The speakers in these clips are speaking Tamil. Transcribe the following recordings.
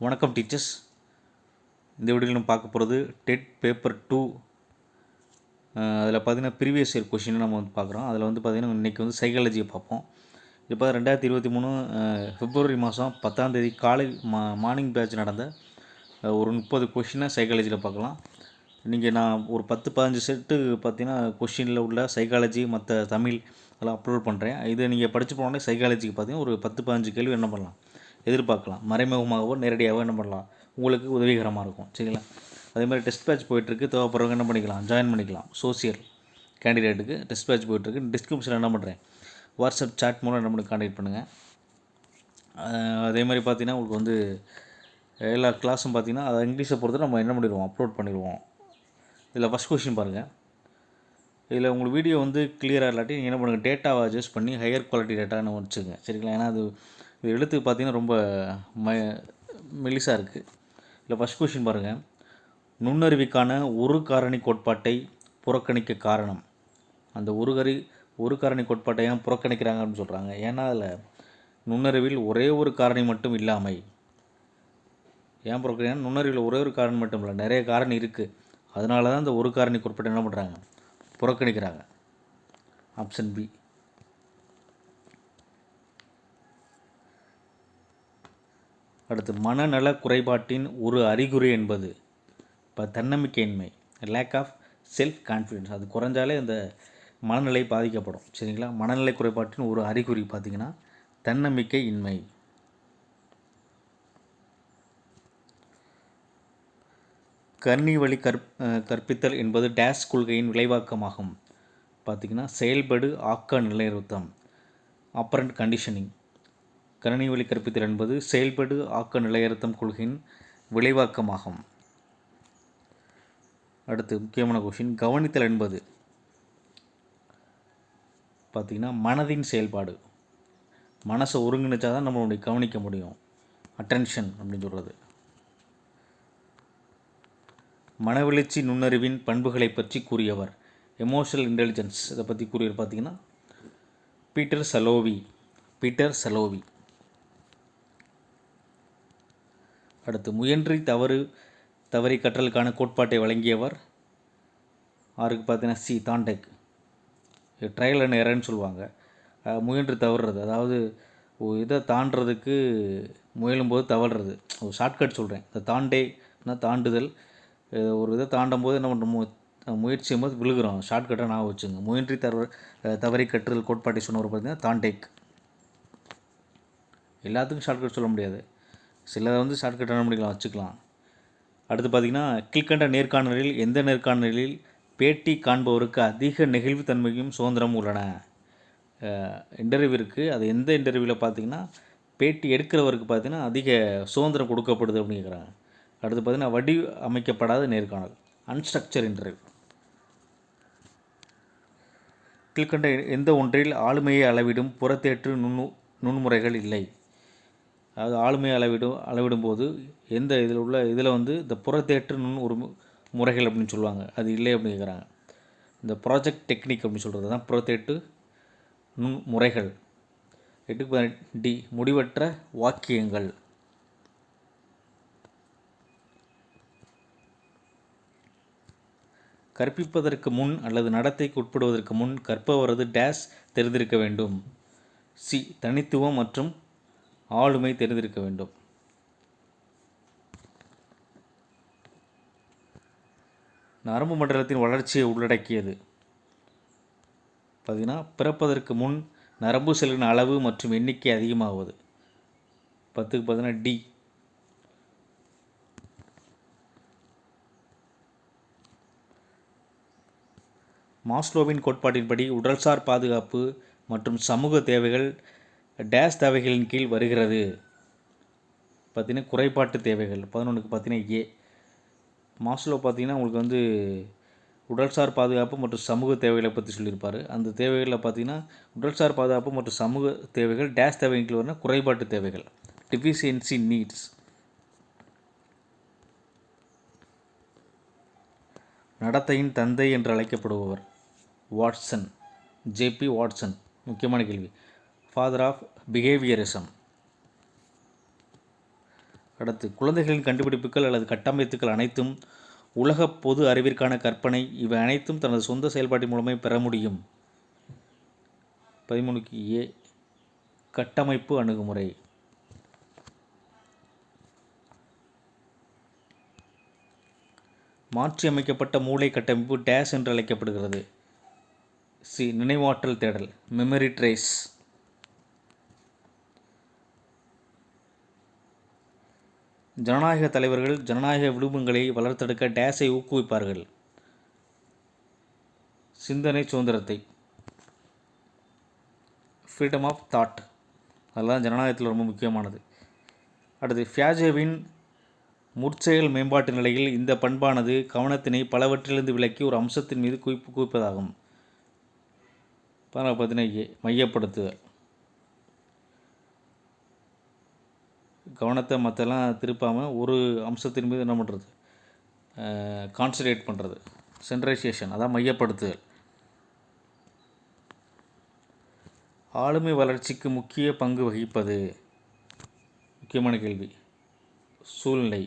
வணக்கம் டீச்சர்ஸ். இந்த வீடியோவில் நம்ம பார்க்க போகிறது டெட் பேப்பர் 2. அதில் பார்த்திங்கன்னா ப்ரீவியஸ் இயர் கொஷின் நம்ம வந்து பார்க்குறோம். அதில் வந்து பார்த்திங்கன்னா இன்றைக்கி வந்து சைக்காலஜியை பார்ப்போம். இப்போ 2023 பிப்ரவரி மாதம் 10ஆம் தேதி காலை மார்னிங் பேட்ச் நடந்த ஒரு 30 கொஷினை சைக்காலஜியில் பார்க்கலாம். நீங்கள் நான் ஒரு 10-15 செட்டு பார்த்திங்கன்னா கொஷினில் உள்ள சைக்காலஜி மற்ற தமிழ் அதெல்லாம் அப்லோட் பண்ணுறேன். இதை நீங்கள் படித்து போனோடனே சைக்காலஜிக்கு பார்த்திங்கன்னா ஒரு 10-15 கேள்வி என்ன பண்ணலாம் எதிர்பார்க்கலாம். மறைமுகமாகவோ நேரடியாகவோ என்ன பண்ணலாம், உங்களுக்கு உதவிகரமாக இருக்கும். சரிங்களா? அதேமாதிரி டெஸ்ட் பேட்ச் போயிட்டுருக்கு. தேவைப்படுறவங்க என்ன பண்ணிக்கலாம், ஜாயின் பண்ணிக்கலாம். சோசியல் கேண்டிடேட்டுக்கு டெஸ்ட் பேட்ச் போயிட்டுருக்கு. டிஸ்கிரிப்ஷனில் என்ன பண்ணுறேன், வாட்ஸ்அப் சாட் மூலம் என்ன பண்ணி கான்டாக்ட் பண்ணுங்கள். அதே மாதிரி பார்த்திங்கன்னா உங்களுக்கு வந்து எல்லா கிளாஸும் பார்த்திங்கன்னா அதை இங்கிலீஷை பொறுத்து நம்ம என்ன பண்ணிடுவோம், அப்லோட் பண்ணிடுவோம். இதில் ஃபஸ்ட் கொஷின் பாருங்கள். இதில் உங்களுக்கு வீடியோ வந்து கிளியராக இல்லாட்டி நீங்கள் என்ன பண்ணுங்கள், டேட்டாவை அட்ஜஸ்ட் பண்ணி ஹையர் குவாலிட்டி டேட்டான்னு வச்சுங்க. சரிங்களா? ஏன்னா அது எழுத்து பார்த்திங்கன்னா ரொம்ப மெலிசாக இருக்குது. இல்லை ஃபஸ்ட் கொஷின் பாருங்கள். நுண்ணறிவுக்கான ஒரு காரணி கோட்பாட்டை புறக்கணிக்க காரணம். அந்த ஒரு காரணி கோட்பாட்டை ஏன் புறக்கணிக்கிறாங்க அப்படின்னு சொல்கிறாங்க. ஏன்னா அதில் நுண்ணறிவில் ஒரே ஒரு காரணி மட்டும் இல்லாமை. ஏன் புறக்கணிக்கிறாங்க? நுண்ணறிவில் ஒரே ஒரு காரணி மட்டும் இல்லை, நிறைய காரணி இருக்குது. அதனால தான் அந்த ஒரு காரணி கோட்பாட்டை என்ன பண்ணுறாங்க, புறக்கணிக்கிறாங்க. Option B. அடுத்து, மனநல குறைபாட்டின் ஒரு அறிகுறி என்பது இப்போ தன்னம்பிக்கையின்மை, லேக் ஆஃப் செல்ஃப் கான்ஃபிடென்ஸ். அது குறைஞ்சாலே அந்த மனநிலை பாதிக்கப்படும். சரிங்களா? மனநிலை குறைபாட்டின் ஒரு அறிகுறி பார்த்திங்கன்னா தன்னம்பிக்கை இன்மை. கணினி வழி கற்பித்தல் என்பது டேஷ் கொள்கையின் விளைவாக்கமாகும். பார்த்திங்கன்னா செயல்படு ஆக்க நிலைநிறுத்தம், ஆப்பரண்ட் கண்டிஷனிங். கணினி வழி கற்பித்தல் என்பது செயல்படு ஆக்க நிலைநிறுத்தம் கொள்கையின் விளைவாக்கமாகும். அடுத்து முக்கியமான கொஷின், கவனித்தல் என்பது பார்த்திங்கன்னா மனதின் செயல்பாடு. மனசை ஒருங்கிணைச்சா தான் நம்மளுடைய கவனிக்க முடியும். அட்டென்ஷன் அப்படின்னு சொல்கிறது. மனவெழுச்சி நுண்ணறிவின் பண்புகளை பற்றி கூறியவர், எமோஷனல் இன்டெலிஜென்ஸ் இதை பற்றி கூறியவர் பார்த்திங்கன்னா பீட்டர் சலோவி. அடுத்து, முயன்றி தவறி கற்றலுக்கான கோட்பாட்டை வழங்கியவர் யாருக்கு பார்த்திங்கன்னா சி. தாண்டேக். ட்ரையல் அண்ட் எரர்னு சொல்லுவாங்க. முயன்று தவறுறது, அதாவது இதை தாண்டுறதுக்கு முயலும்போது தவறுறது. ஒரு ஷார்ட்கட் சொல்கிறேன். இந்த தாண்டேனா தாண்டுதல். ஒரு இதை தாண்டும் போது என்ன பண்ணுறோம், முயற்சி செய்யும்போது விழுகிறோம். ஷார்ட்கட்டாக நான் வச்சுங்க. முயன்றி தவறி கற்றல் கோட்பாட்டை சொன்னவர் பார்த்திங்கன்னா தாண்டேக். எல்லாத்துக்கும் ஷார்ட்கட் சொல்ல முடியாது, சிலதை வந்து ஷார்ட்கட் என்ன பண்ணிக்கலாம், வச்சுக்கலாம். அடுத்து பார்த்திங்கன்னா, கீழ்கண்ட நேர்காணலில் எந்த நேர்காணலில் பேட்டி காண்பவருக்கு அதிக நெகிழ்வுத்தன்மையும் சுதந்திரமும் உள்ளன. இன்டர்வியூ இருக்குது, அது எந்த இன்டர்வியூவில் பார்த்திங்கன்னா பேட்டி எடுக்கிறவருக்கு பார்த்திங்கன்னா அதிக சுதந்திரம் கொடுக்கப்படுது அப்படின்னு கேட்குறாங்க. அடுத்து பார்த்திங்கன்னா, வடிவமைக்கப்படாத நேர்காணல், அன்ஸ்ட்ரக்சர் இன்டர்வியூ. கீழ்கண்ட எந்த ஒன்றில் ஆளுமையை அளவிடும் புறத்தேற்று நுண்முறைகள் இல்லை. அதாவது ஆளுமையை அளவிடும்போது எந்த இதில் வந்து இந்த புறத்தேற்று ஒரு முறைகள் அப்படின்னு சொல்லுவாங்க, அது இல்லை அப்படின்னு கேட்குறாங்க. இந்த ப்ராஜெக்ட் டெக்னிக் அப்படின்னு சொல்கிறது தான் புறத்தேற்று முறைகள். 8டி முடிவற்ற வாக்கியங்கள். கற்பிப்பதற்கு முன் அல்லது நடத்தைக்கு உட்படுவதற்கு முன் கற்பவரது டேஷ் தெரிந்திருக்க வேண்டும். சி. தனித்துவம் மற்றும் ஆளுமை தெரிந்திருக்க வேண்டும். நரம்பு மண்டலத்தின் வளர்ச்சியை உள்ளடக்கியது பார்த்திங்கன்னா பிறப்பதற்கு முன் நரம்பு செல்லின் அளவு மற்றும் எண்ணிக்கை அதிகமாகுவது. 10க்கு பார்த்திங்கன்னா டி. மாஸ்லோவின் கோட்பாட்டின்படி உடல்சார் பாதுகாப்பு மற்றும் சமூக தேவைகள் டேஷ் தேவைகளின் கீழ் வருகிறது. பார்த்திங்கன்னா குறைபாட்டு தேவைகள். 11க்கு பார்த்திங்கன்னா ஏ. மாஸ்லோ பார்த்திங்கன்னா உங்களுக்கு வந்து உடல்சார் பாதுகாப்பு மற்றும் சமூக தேவைகளை பற்றி சொல்லியிருப்பார். அந்த தேவைகளில் பார்த்திங்கன்னா உடல்சார் பாதுகாப்பு மற்றும் சமூக தேவைகள் டேஷ் தேவையின் கீழ் வரணும், குறைபாட்டு தேவைகள், டிஃபிஷியன்சி நீட்ஸ். நடத்தையின் தந்தை என்று அழைக்கப்படுபவர் வாட்சன், ஜேபி வாட்சன். முக்கியமான கேள்வி. Father of behaviourism. அடுத்து குழந்தைகளின் கண்டுபிடிப்புகள் அல்லது கட்டமைப்புகள் அனைத்தும் உலக பொது அறிவிற்கான கற்பனை. இவை அனைத்தும் தனது சொந்த செயல்பாட்டின் மூலமே பெற முடியும். 13 கட்டமைப்பு அணுகுமுறை. மாற்றியமைக்கப்பட்ட மூளை கட்டமைப்பு டேஸ் என்று அழைக்கப்படுகிறது. நினைவாற்றல் தேடல், மெமரி ட்ரேஸ். ஜனநாயக தலைவர்கள் ஜனநாயக விழுமியங்களை வளர்த்தெடுக்க டேஸை ஊக்குவிப்பார்கள். சிந்தனை சுதந்திரத்தை, ஃப்ரீடம் ஆஃப் தாட். அதெல்லாம் ஜனநாயகத்தில் ரொம்ப முக்கியமானது. அடுத்து பியாஜேவின் முற்செயல் மேம்பாட்டு நிலையில் இந்த பண்பானது கவனத்தினை பலவற்றிலிருந்து விலக்கி ஒரு அம்சத்தின் மீது குவிப்பதாகும். பார்த்தீங்கன்னா மையப்படுத்துதல். கவனத்தை மற்றெல்லாம் திருப்பாமல் ஒரு அம்சத்தின் மீது என்ன பண்ணுறது, கான்சன்ட்ரேட் பண்ணுறது, சென்ட்ரைசேஷன், அதான் மையப்படுத்துதல். ஆளுமை வளர்ச்சிக்கு முக்கிய பங்கு வகிப்பது. முக்கியமான கேள்வி. சூழ்நிலை.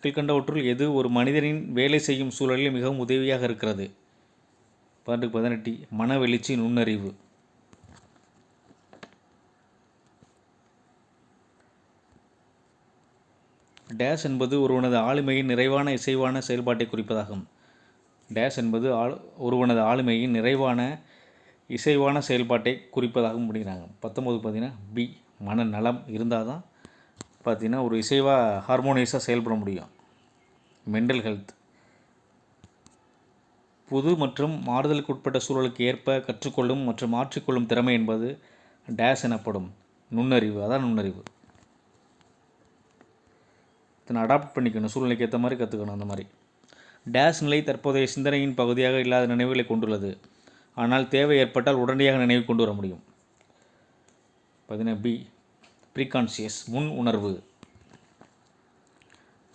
கீழ்கண்டவற்றுள் எது ஒரு மனிதனின் வேலை செய்யும் சூழலில் மிகவும் உதவியாக இருக்கிறது? 18 மனவெளிச்சி, நுண்ணறிவு. டேஸ் என்பது ஒருவனது ஆளுமையின் நிறைவான இசைவான செயல்பாட்டை குறிப்பதாகும். டேஸ் என்பது ஒருவனது ஆளுமையின் நிறைவான இசைவான செயல்பாட்டை குறிப்பதாகவும் முடிகிறாங்க. 19 பார்த்தீங்கன்னா மனநலம் இருந்தால் தான் பார்த்தீங்கன்னா ஒரு இசைவாக ஹார்மோனியஸாக செயல்பட முடியும். Mental health. புது மற்றும் மாறுதலுக்கு உட்பட்ட சூழலுக்கு ஏற்ப கற்றுக்கொள்ளும் மற்றும் மாற்றிக்கொள்ளும் திறமை என்பது டேஸ் எனப்படும். நுண்ணறிவு, அதான் நுண்ணறிவு. இத்தனை அடாப்ட் பண்ணிக்கணும், சூழ்நிலைக்கு ஏற்ற மாதிரி கற்றுக்கணும். அந்த மாதிரி டேஸ் நிலை தற்போதைய சிந்தனையின் பகுதியாக இல்லாத நினைவுகளை கொண்டுள்ளது, ஆனால் தேவை ஏற்பட்டால் உடனடியாக நினைவு கொண்டு வர முடியும். பார்த்தீங்கன்னா ப்ரீகான்சியஸ், முன் உணர்வு.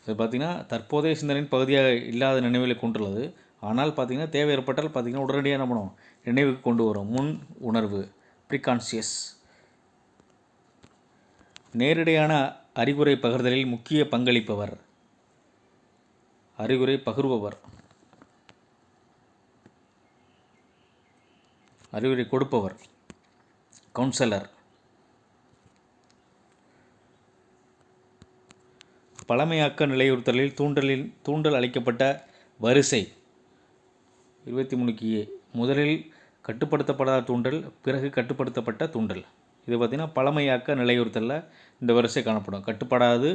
இது பார்த்திங்கன்னா தற்போதைய சிந்தனையின் பகுதியாக இல்லாத நினைவுகளை கொண்டுள்ளது, ஆனால் பார்த்திங்கன்னா தேவை ஏற்பட்டால் பார்த்திங்கன்னா உடனடியாக என்ன பண்ணும், நினைவுக்கு கொண்டு வரும். முன் உணர்வு, ப்ரீகான்சியஸ். நேரடியான அறிகுறை பகிர்தலில் முக்கிய பங்களிப்பவர். அறிகுறை பகிர்பவர், அறிகுறை கொடுப்பவர், கவுன்சலர். பழமையாக்க நிலையுறுத்தலில் தூண்டல் அளிக்கப்பட்ட வரிசை. 23 முதலில் கட்டுப்படுத்தப்படாத தூண்டல், பிறகு கட்டுப்படுத்தப்பட்ட தூண்டல். இது பார்த்திங்கன்னா பழமையாக்க நிலையுறுத்தலில் இந்த வரிசை காணப்படும். கட்டுப்படாது,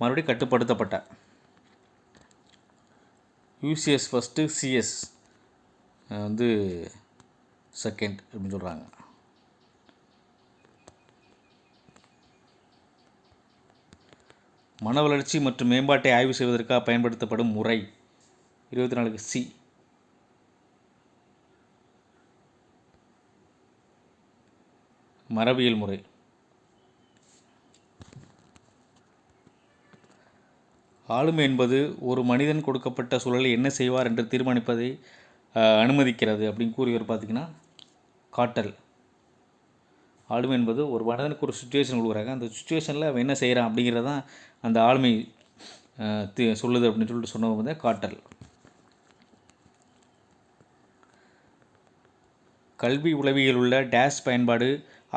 மறுபடியும் கட்டுப்படுத்தப்பட்ட. யூசிஎஸ் ஃபஸ்ட்டு, சிஎஸ் செகண்ட் அப்படின்னு சொல்கிறாங்க. மன வளர்ச்சி மற்றும் மேம்பாட்டை ஆய்வு செய்வதற்காக பயன்படுத்தப்படும் முறை. 24 மரபியல் முறை. ஆளுமை என்பது ஒரு மனிதன் கொடுக்கப்பட்ட சூழலில் என்ன செய்வார் என்று தீர்மானிப்பதை அனுமதிக்கிறது அப்படின்னு கூறியவர் பார்த்திங்கன்னா காட்டல். ஆளுமை என்பது ஒரு மனிதனுக்கு ஒரு சுச்சுவேஷன் கொடுக்குறாங்க, அந்த சுச்சுவேஷனில் அவன் என்ன செய்கிறான் அப்படிங்கிறது தான் அந்த ஆளுமை சொல்லுது அப்படின்னு சொல்லிட்டு சொன்னவங்க வந்து காட்டல். கல்வி உளவியல் உள்ள டேஸ் பயன்பாடு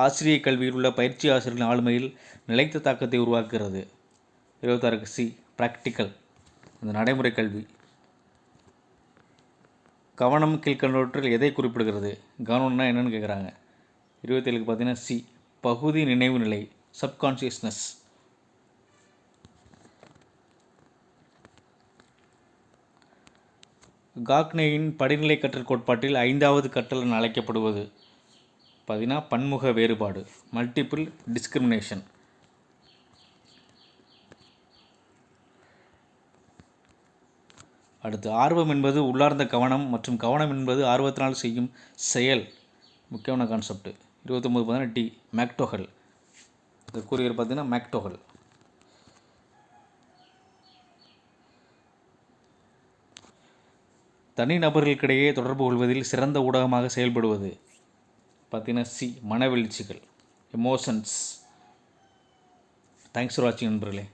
ஆசிரிய கல்வியில் உள்ள பயிற்சி ஆசிரியர்களின் ஆளுமையில் நிலைத்த தாக்கத்தை உருவாக்குகிறது. 26 ப்ராக்டிக்கல், அந்த நடைமுறை கல்வி. கவனம் கீழ்கண்டவற்றில் எதை குறிப்பிடுகிறது? கவனம்னா என்னென்னு கேட்குறாங்க. 27 பார்த்தீங்கன்னா பகுதி நினைவு நிலை, சப்கான்ஷியஸ்னஸ். காக்னேயின் படிநிலை கற்றல் கோட்பாட்டில் 5வது கற்றல் என அழைக்கப்படுவது பார்த்தீங்கன்னா பன்முக வேறுபாடு, மல்டிபிள் டிஸ்கிரிமினேஷன். அடுத்து ஆர்வம் என்பது உள்ளார்ந்த கவனம் மற்றும் கவனம் என்பது ஆர்வத்தினால் செய்யும் செயல். முக்கியமான கான்செப்ட். 29 பார்த்தீங்கன்னா மேக்டோகல். இந்த கூறியவர் பார்த்தீங்கன்னா மேக்டோகல். தனிநபர்களுக்கிடையே தொடர்பு கொள்வதில் சிறந்த ஊடகமாக செயல்படுவது பார்த்தீங்கன்னா சி, மனவெழுச்சிகள், எமோஷன்ஸ். தேங்க்ஸ் ஃபார் வாட்சிங் நண்பர்களே.